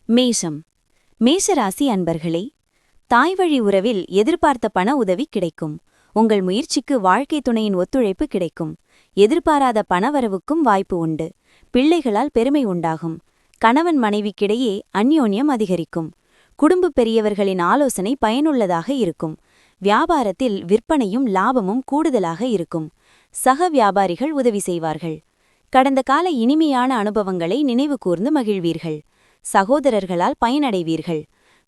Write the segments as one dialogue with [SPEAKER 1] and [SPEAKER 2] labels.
[SPEAKER 1] மேஷம். மேஷராசி அன்பர்களே, தாய்வழி உறவில் எதிர்பார்த்த பண உதவி கிடைக்கும். உங்கள் முயற்சிக்கு வாழ்க்கை துணையின் ஒத்துழைப்பு கிடைக்கும். எதிர்பாராத பணவரவுக்கும் வாய்ப்பு உண்டு. பிள்ளைகளால் பெருமை உண்டாகும். கணவன் மனைவிக்கிடையே அந்யோன்யம் அதிகரிக்கும். குடும்ப பெரியவர்களின் ஆலோசனை பயனுள்ளதாக இருக்கும். வியாபாரத்தில் விற்பனையும் லாபமும் கூடுதலாக இருக்கும். சக வியாபாரிகள் உதவி செய்வார்கள். கடந்த கால இனிமையான அனுபவங்களை நினைவு கூர்ந்து மகிழ்வீர்கள். சகோதரர்களால் பயனடைவீர்கள்.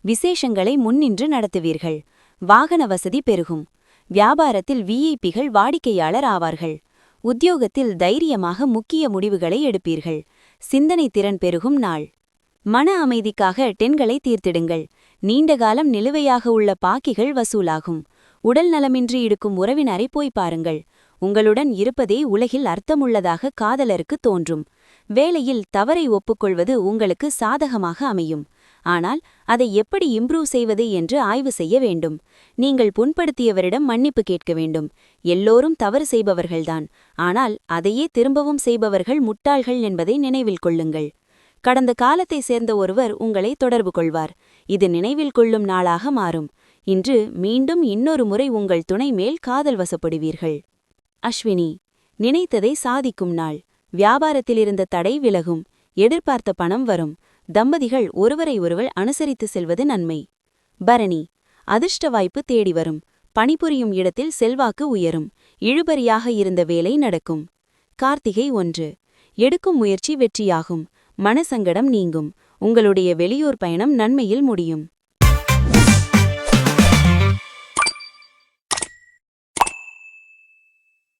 [SPEAKER 1] விசேஷங்களை முன்னின்று நடத்துவீர்கள். வாகன வசதி பெருகும். வியாபாரத்தில் விஐபிகள் வாடிக்கையாளர் ஆவார்கள். உத்தியோகத்தில் தைரியமாக முக்கிய முடிவுகளை எடுப்பீர்கள். சிந்தனை திறன் பெருகும் நாள். மன அமைதிக்காக டென்களை தீர்த்திடுங்கள். நீண்டகாலம் நிலுவையாக உள்ள பாக்கிகள் வசூலாகும். உடல் நலமின்றி இருக்கும் உறவினரை போய் பாருங்கள். உங்களுடன் இருப்பதே உலகில் அர்த்தமுள்ளதாக காதலருக்கு தோன்றும். வேலையில் தவறை ஒப்புக்கொள்வது உங்களுக்கு சாதகமாக அமையும். ஆனால் அதை எப்படி இம்ப்ரூவ் செய்வது என்று ஆய்வு செய்ய வேண்டும். நீங்கள் புண்படுத்தியவரிடம் மன்னிப்பு கேட்க வேண்டும். எல்லோரும் தவறு செய்பவர்கள்தான். ஆனால் அதையே திரும்பவும் செய்பவர்கள் முட்டாள்கள் என்பதை நினைவில் கொள்ளுங்கள். கடந்த காலத்தை சேர்ந்த ஒருவர் உங்களை தொடர்பு கொள்வார். இது நினைவில் கொள்ளும் நாளாக மாறும். இன்று மீண்டும் இன்னொரு முறை உங்கள் துணை மேல் காதல் வசப்படுவீர்கள். அஸ்வினி. நினைத்ததை சாதிக்கும் நாள். வியாபாரத்திலிருந்த தடை விலகும். எதிர்பார்த்த பணம் வரும். தம்பதிகள் ஒருவரை ஒருவர் அனுசரித்து செல்வது நன்மை. பரணி. அதிர்ஷ்ட வாய்ப்பு தேடி வரும். பணிபுரியும் இடத்தில் செல்வாக்கு உயரும். இழுபறியாக இருந்த வேலை நடக்கும். கார்த்திகை 1. எடுக்கும் முயற்சி வெற்றியாகும். மனசங்கடம் நீங்கும். உங்களுடைய வெளியூர் பயணம் நன்மையில் முடியும்.